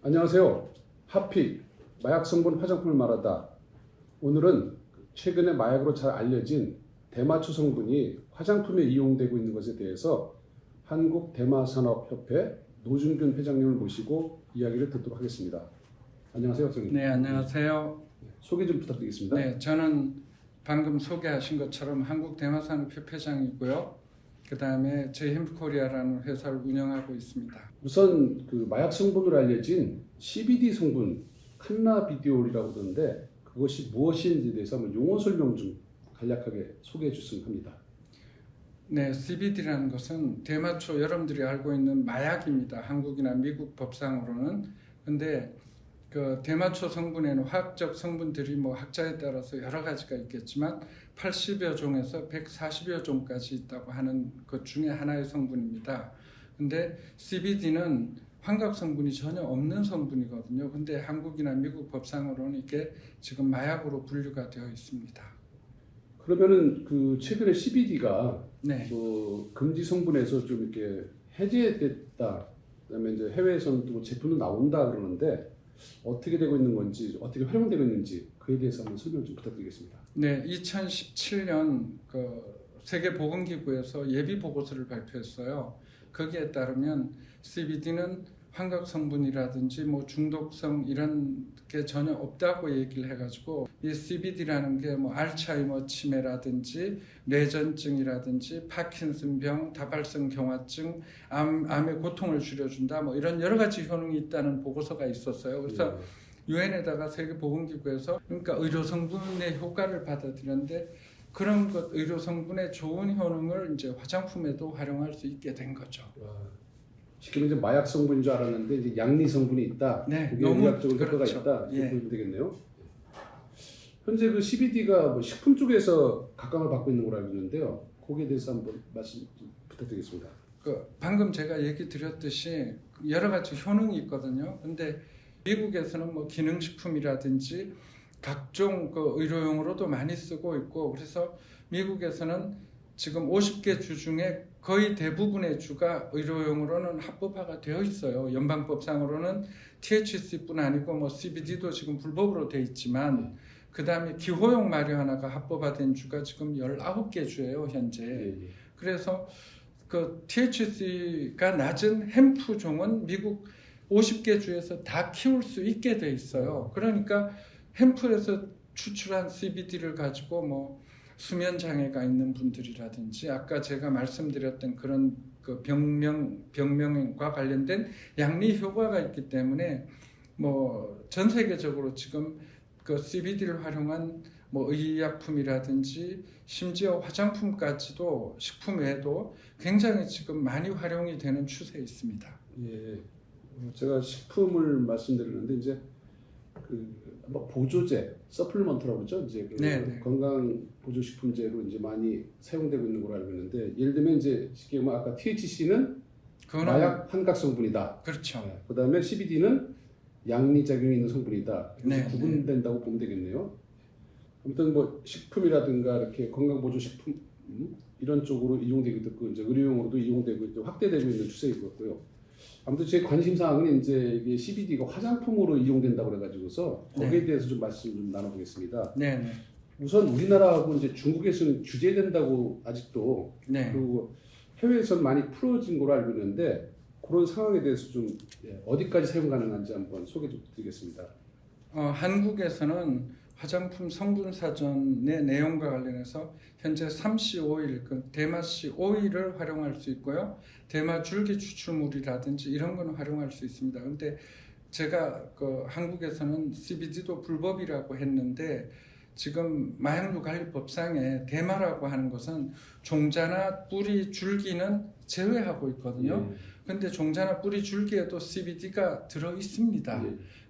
안녕하세요. 하픽 마약 성분 화장품을 말하다. 오늘은 최근에 마약으로 잘 알려진 대마초 성분이 화장품에 이용되고 있는 것에 대해서 한국대마산업협회 노준균 회장님을 모시고 이야기를 듣도록 하겠습니다. 안녕하세요, 선생님. 네, 안녕하세요. 소개 좀 부탁드리겠습니다. 네, 저는 방금 소개하신 것처럼 한국대마산업협회장이고요. 그 다음에 제임코리아라는 회사를 운영하고 있습니다. 우선 그 마약 성분으로 알려진 CBD 성분 칸나비디올이라고 하던데 그것이 무엇인지에 대해서 한번 용어 설명 좀 간략하게 소개해 주시면 합니다. 네, CBD라는 것은 대마초 여러분들이 알고 있는 마약입니다. 한국이나 미국 법상으로는. 근데 그 대마초 성분에는 화학적 성분들이 뭐 학자에 따라서 여러 가지가 있겠지만 80여 종에서 140여 종까지 있다고 하는 것 중에 하나의 성분입니다. 근데 CBD는 환각 성분이 전혀 없는 성분이거든요. 근데 한국이나 미국 법상으로는 이게 지금 마약으로 분류가 되어 있습니다. 그러면은 그 최근에 CBD가 네. 뭐 금지 성분에서 좀 이렇게 해제됐다. 그다음에 이제 해외에서는 또 제품도 나온다 그러는데 어떻게 되고 있는 건지 어떻게 활용되고 있는지 그에 대해서 한번 설명 좀 부탁드리겠습니다. 네, 2017년 그 세계보건기구에서 예비 보고서를 발표했어요. 거기에 따르면 CBD는 환각 성분이라든지 뭐 중독성 이런 게 전혀 없다고 얘기를 해가지고 이 CBD라는 게 뭐 알츠하이머 치매라든지 뇌전증이라든지 파킨슨병, 다발성 경화증, 암의 고통을 줄여준다 뭐 이런 여러 가지 효능이 있다는 보고서가 있었어요. 그래서 유엔에다가 세계보건기구에서 그러니까 의료 성분의 효과를 받아들였는데 그런 것 의료 성분의 좋은 효능을 이제 화장품에도 활용할 수 있게 된 거죠. 쉽게 이제 마약 성분인 줄 알았는데 이제 양리 성분이 있다. 네, 그게 너무 의학적으로 효과가 그렇죠. 있다. 이렇게 예. 보면 되겠네요. 현재 그 CBD가 뭐 식품 쪽에서 각광을 받고 있는 걸로 알고 있는데요. 거기에 대해서 한번 말씀 좀 부탁드리겠습니다. 그 방금 제가 얘기 드렸듯이 여러 가지 효능이 있거든요. 근데 미국에서는 뭐 기능식품이라든지 각종 그 의료용으로도 많이 쓰고 있고 그래서 미국에서는 지금 50개 주 중에 거의 대부분의 주가 의료용으로는 합법화가 되어 있어요. 연방법상으로는 THC뿐 아니고 뭐 CBD도 지금 불법으로 되어 있지만 그 다음에 기호용 마리화나가 합법화된 주가 지금 19개 주예요 현재. 그래서 그 THC가 낮은 햄프 종은 미국 50개 주에서 다 키울 수 있게 돼 있어요. 그러니까 햄프에서 추출한 CBD를 가지고 뭐 수면 장애가 있는 분들이라든지 아까 제가 말씀드렸던 그런 그 병명과 관련된 양리 효과가 있기 때문에 뭐 전 세계적으로 지금 그 CBD를 활용한 뭐 의약품이라든지 심지어 화장품까지도 식품 외에도 굉장히 지금 많이 활용이 되는 추세에 있습니다. 예, 제가 식품을 말씀드렸는데 이제 그 뭐 보조제, 서플리먼트라고 그러죠. 이제 그 건강 보조식품제로 이제 많이 사용되고 있는 걸로 알고 있는데 예를 들면 이제 쉽게 말하면 아까 THC는 마약 환각 성분이다. 그렇죠. 네. 그다음에 CBD는 양리 작용이 있는 성분이다. 네, 구분된다고 보면 되겠네요. 아무튼 뭐 식품이라든가 이렇게 건강 보조식품 이런 쪽으로 이용되기도 했고 이제 의료용으로도 이용되고 이제 확대되고 있는 추세이고요. 아무튼 제 관심 사항은 이제 이게 CBD가 화장품으로 이용된다고 그래가지고서 거기에 대해서 좀 말씀 좀 나눠보겠습니다. 네. 우선 우리나라하고 이제 중국에서는 규제된다고 아직도 그리고 해외에서는 많이 풀어진 걸로 알고 있는데 그런 상황에 대해서 좀 어디까지 사용 가능한지 한번 소개 좀 드리겠습니다. 한국에서는 화장품 성분 사전의 내용과 관련해서 현재 3C 오일, 그 대마씨 오일을 활용할 수 있고요. 대마 줄기 추출물이라든지 이런 건 활용할 수 있습니다. 근데 제가 그 한국에서는 CBD도 불법이라고 했는데 지금 마약류관리법상에 대마라고 하는 것은 종자나 뿌리, 줄기는 제외하고 있거든요. 근데 종자나 뿌리, 줄기에도 CBD가 들어 있습니다.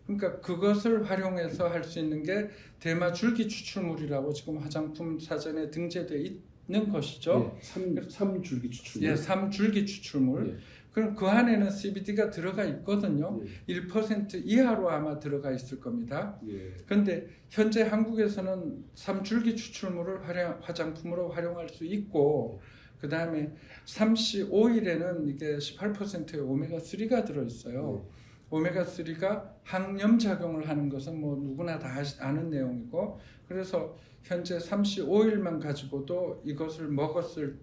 그러니까 그것을 활용해서 할 수 있는 게 대마 줄기 추출물이라고 지금 화장품 사전에 등재되어 있는 것이죠. 3줄기 추출물. 예, 3줄기 추출물. 그럼 그 안에는 CBD가 들어가 있거든요. 1% 이하로 아마 들어가 있을 겁니다. 그런데 현재 한국에서는 3줄기 추출물을 화장품으로 활용할 수 있고 그 다음에 3C 오일에는 이게 18%의 오메가3가 들어있어요. 오메가3가 항염 작용을 하는 것은 뭐 누구나 다 아는 내용이고, 그래서 현재 35일만 가지고도 이것을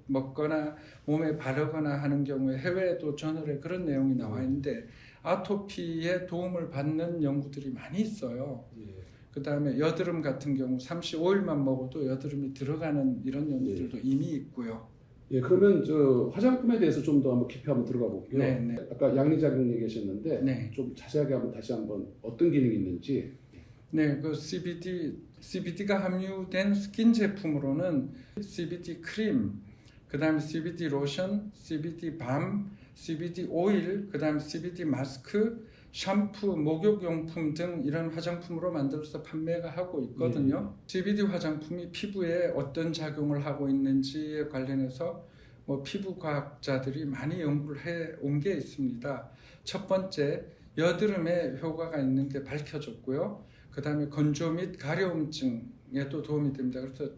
먹거나 몸에 바르거나 하는 경우에 해외에도 저널에 그런 내용이 나와 있는데 아토피에 도움을 받는 연구들이 많이 있어요. 그 다음에 여드름 같은 경우 35일만 먹어도 여드름이 들어가는 이런 연구들도 이미 있고요. 예, 그러면 저 화장품에 대해서 좀 더 한번 깊이 한번 들어가 볼게요. 네. 아까 양리작용 얘기하셨는데 네. 좀 자세하게 한번 다시 한번 어떤 기능이 있는지. 네, 그 CBD가 함유된 스킨 제품으로는 CBD 크림, 그다음에 CBD 로션, CBD 밤, CBD 오일, 그다음에 CBD 마스크, 샴푸, 목욕용품 등 이런 화장품으로 만들어서 판매가 하고 있거든요. CBD 화장품이 피부에 어떤 작용을 하고 있는지에 관련해서 뭐 피부 과학자들이 많이 연구를 해 온 게 있습니다. 첫 번째, 여드름에 효과가 있는 게 밝혀졌고요. 그 다음에 건조 및 가려움증에도 도움이 됩니다. 그래서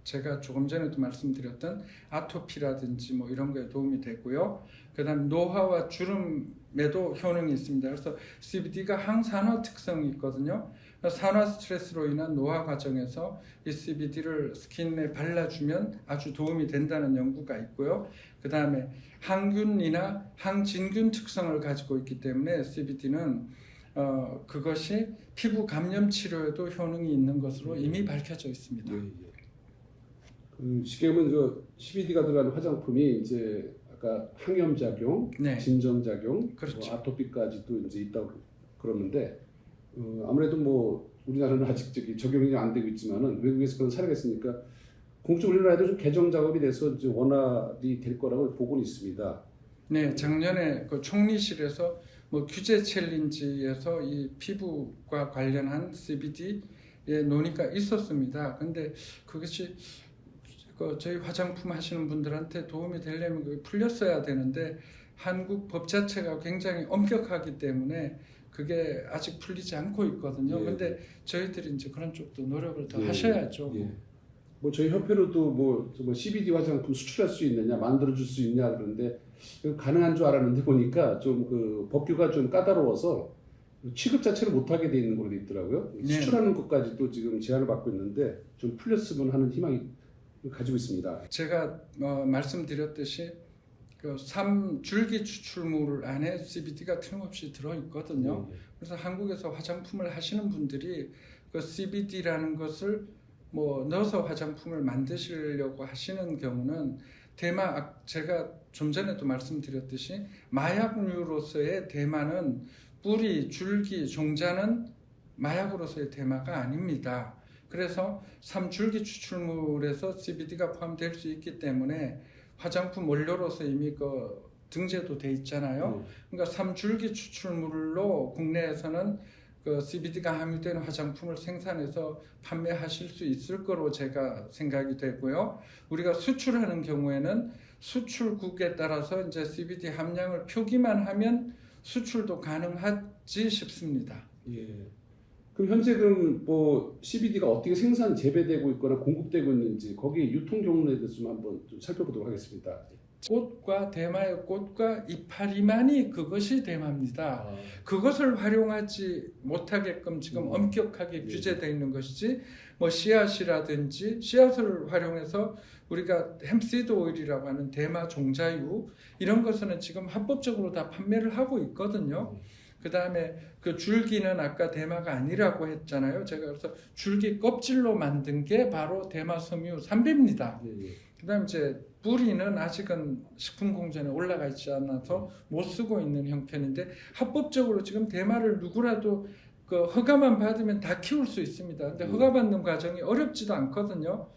제가 조금 전에도 말씀드렸던 아토피라든지 뭐 이런 거에 도움이 되고요. 그 다음 노화와 주름에도 효능이 있습니다. 그래서 CBD가 항산화 특성이 있거든요. 산화 스트레스로 인한 노화 과정에서 이 CBD를 스킨에 발라주면 아주 도움이 된다는 연구가 있고요. 그 다음에 항균이나 항진균 특성을 가지고 있기 때문에 CBD는 그것이 피부 감염 치료에도 효능이 있는 것으로 이미 밝혀져 있습니다. 그 쉽게 보면 그 CBD가 들어가는 화장품이 이제 아까 항염 작용, 네. 진정 작용, 그렇죠. 뭐 아토피까지도 이제 있다고 그러는데 아무래도 뭐 우리나라는 아직 적용이 안 되고 있지만은 외국에서 그런 사례가 있으니까 공적으로 우리나라에도 좀 개정 작업이 돼서 이제 원활이 될 거라고 보고는 있습니다. 네, 작년에 그 총리실에서 뭐 규제 챌린지에서 이 피부과 관련한 CBD의 논의가 있었습니다. 근데 그것이 저희 화장품 하시는 분들한테 도움이 되려면 그게 풀렸어야 되는데 한국 법 자체가 굉장히 엄격하기 때문에 그게 아직 풀리지 않고 있거든요. 근데 저희들이 이제 그런 쪽도 노력을 더 하셔야죠. 뭐 저희 협회로도 뭐 CBD 화장품 수출할 수 있느냐, 만들어줄 수 있냐 그러는데 가능한 줄 알았는데 보니까 좀 그 법규가 좀 까다로워서 취급 자체를 못하게 돼 있는 걸로 돼 있더라고요. 네. 수출하는 것까지도 지금 제한을 받고 있는데 좀 풀렸으면 하는 희망이 가지고 있습니다. 제가 말씀드렸듯이 그 3줄기 추출물 안에 CBD가 틀림없이 들어있거든요. 그래서 한국에서 화장품을 하시는 분들이 그 CBD라는 것을 뭐 넣어서 화장품을 만드시려고 하시는 경우는 제가 좀 전에도 말씀드렸듯이 마약류로서의 대마는 뿌리, 줄기, 종자는 마약으로서의 대마가 아닙니다. 그래서 3줄기 추출물에서 CBD가 포함될 수 있기 때문에 화장품 원료로서 이미 그 등재도 돼 있잖아요. 그러니까 3줄기 추출물로 국내에서는 그 CBD가 함유된 화장품을 생산해서 판매하실 수 있을 거로 제가 생각이 되고요. 우리가 수출하는 경우에는 수출국에 따라서 이제 CBD 함량을 표기만 하면 수출도 가능하지 싶습니다. 그럼 현재 뭐 CBD가 어떻게 생산, 재배되고 있거나 공급되고 있는지 거기 유통 경로에 대해서 좀 한번 좀 살펴보도록 하겠습니다. 꽃과 대마의 꽃과 이파리만이 그것이 대마입니다. 그것을 활용하지 못하게끔 지금 엄격하게 규제되어 있는 것이지 뭐 씨앗이라든지 씨앗을 활용해서 우리가 햄시드 오일이라고 하는 대마 종자유 이런 것은 지금 합법적으로 다 판매를 하고 있거든요. 그 다음에 그 줄기는 아까 대마가 아니라고 했잖아요. 제가 그래서 줄기 껍질로 만든 게 바로 대마 섬유 3배입니다. 그 다음에 이제 뿌리는 아직은 식품공전에 올라가 있지 않아서 못 쓰고 있는 형편인데 합법적으로 지금 대마를 누구라도 그 허가만 받으면 다 키울 수 있습니다. 근데 허가 받는 과정이 어렵지도 않거든요.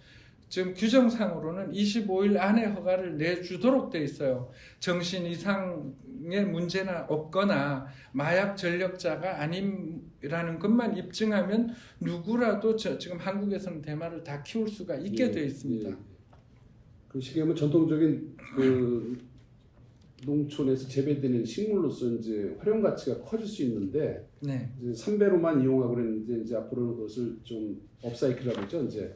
지금 규정상으로는 25일 안에 허가를 내주도록 돼 있어요. 정신 이상의 문제나 없거나 마약 전력자가 아님이라는 것만 입증하면 누구라도 지금 한국에서는 대마를 다 키울 수가 있게 돼 있습니다. 그 시기에는 전통적인 그 농촌에서 재배되는 식물로서 이제 활용 가치가 커질 수 있는데 네. 이제 3배로만 이용하고 그랬는데 이제 앞으로는 그것을 좀 업사이클이라고 하죠. 이제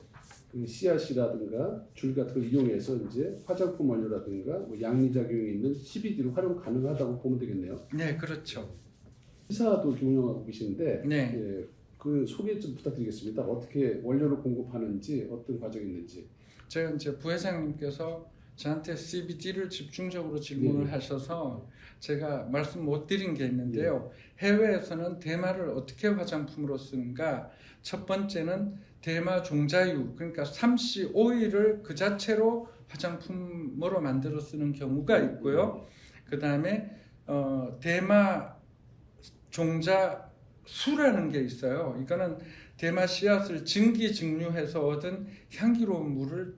그 씨앗이라든가 줄 같은 걸 이용해서 이제 화장품 원료라든가 뭐 양리작용이 있는 CBD로 활용 가능하다고 보면 되겠네요. 네, 그렇죠. 회사도 운영하고 계신데 네. 예, 그 소개 좀 부탁드리겠습니다. 어떻게 원료를 공급하는지 어떤 과정이 있는지. 제가 이제 부회장님께서 저한테 CBD를 집중적으로 질문을 네. 하셔서 제가 말씀 못 드린 게 있는데요. 해외에서는 대마를 어떻게 화장품으로 쓰는가? 첫 번째는 대마 종자유, 그러니까 삼씨 오일을 그 자체로 화장품으로 만들어 쓰는 경우가 있고요. 그 다음에 대마 종자 수라는 게 있어요. 이거는 대마 씨앗을 증기증류해서 얻은 향기로운 물을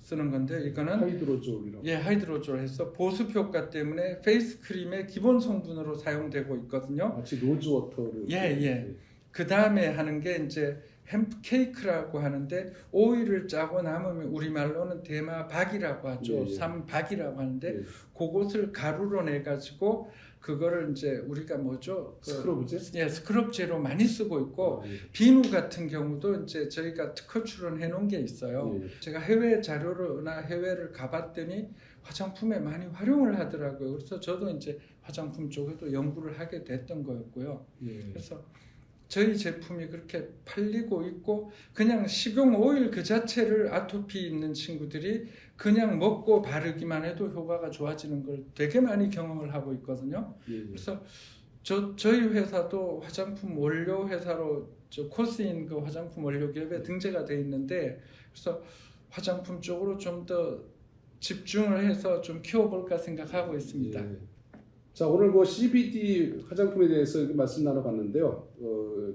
쓰는 건데 이거는 하이드로졸이라고. 예, 하이드로졸해서 보습 효과 때문에 페이스 크림의 기본 성분으로 사용되고 있거든요. 마치 로즈워터를. 예. 그 다음에 하는 게 이제 햄프 케이크라고 하는데 오일을 짜고 남으면 우리말로는 대마박이라고 하죠. 예. 삼박이라고 하는데 예. 그것을 가루로 내 가지고 그거를 이제 우리가 뭐죠? 스크럽제? 예, 스크럽제로 많이 쓰고 있고 예. 비누 같은 경우도 이제 저희가 특허 출원해 놓은 게 있어요. 예. 제가 해외 자료나 해외를 가봤더니 화장품에 많이 활용을 하더라고요. 그래서 저도 이제 화장품 쪽에도 연구를 하게 됐던 거였고요. 예. 그래서 저희 제품이 그렇게 팔리고 있고 그냥 식용 오일 그 자체를 아토피 있는 친구들이 그냥 먹고 바르기만 해도 효과가 좋아지는 걸 되게 많이 경험을 하고 있거든요. 예. 그래서 저희 회사도 화장품 원료 회사로 코스인 그 화장품 원료 기업에 등재가 돼 있는데 그래서 화장품 쪽으로 좀 더 집중을 해서 좀 키워볼까 생각하고 있습니다. 예. 자, 오늘 그 CBD 화장품에 대해서 이렇게 말씀 나눠봤는데요.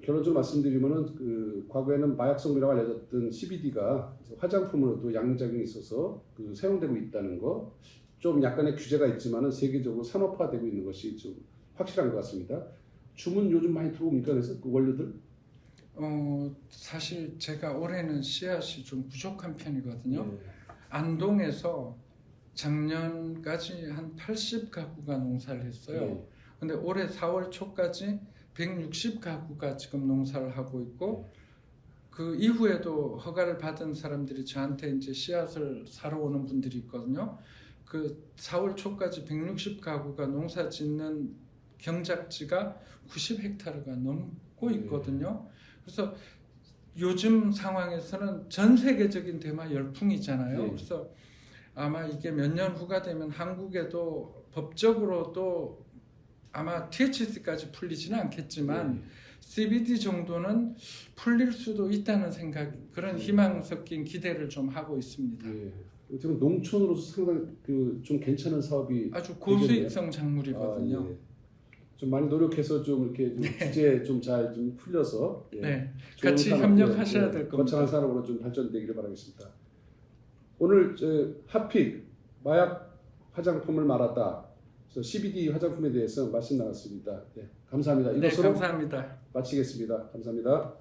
결론적으로 말씀드리면은 그 과거에는 마약성이라고 알려졌던 CBD가 화장품으로도 양작용이 있어서 그 사용되고 있다는 거, 좀 약간의 규제가 있지만은 세계적으로 산업화되고 있는 것이 좀 확실한 것 같습니다. 주문 요즘 많이 들어옵니까? 그래서 그 원료들? 사실 제가 올해는 씨앗이 좀 부족한 편이거든요. 예. 안동에서 작년까지 한 80가구가 농사를 했어요. 예. 근데 올해 4월 초까지 160가구가 지금 농사를 하고 있고 그 이후에도 허가를 받은 사람들이 저한테 이제 씨앗을 사러 오는 분들이 있거든요. 그 4월 초까지 160가구가 농사 짓는 경작지가 90헥타르가 넘고 있거든요. 그래서 요즘 상황에서는 전 세계적인 대마 열풍이잖아요. 네. 그래서 아마 이게 몇 년 후가 되면 한국에도 법적으로도 아마 THC까지 풀리지는 않겠지만 CBD 정도는 풀릴 수도 있다는 생각, 그런 희망 섞인 기대를 좀 하고 있습니다. 예. 지금 농촌으로서 상당히 그 좀 괜찮은 사업이 아주 고수익성 작물이거든요. 아, 예. 좀 많이 노력해서 좀 이렇게 좀 규제 좀 잘 좀 풀려서 예. 네, 좋은 같이 산업, 협력하셔야 될 겁니다. 거창한 산업으로 좀 발전되기를 바라겠습니다. 오늘 핫픽 마약 화장품을 말았다. 그래서 CBD 화장품에 대해서 말씀 나눴습니다. 예, 감사합니다. 네, 이것으로 감사합니다. 마치겠습니다. 감사합니다.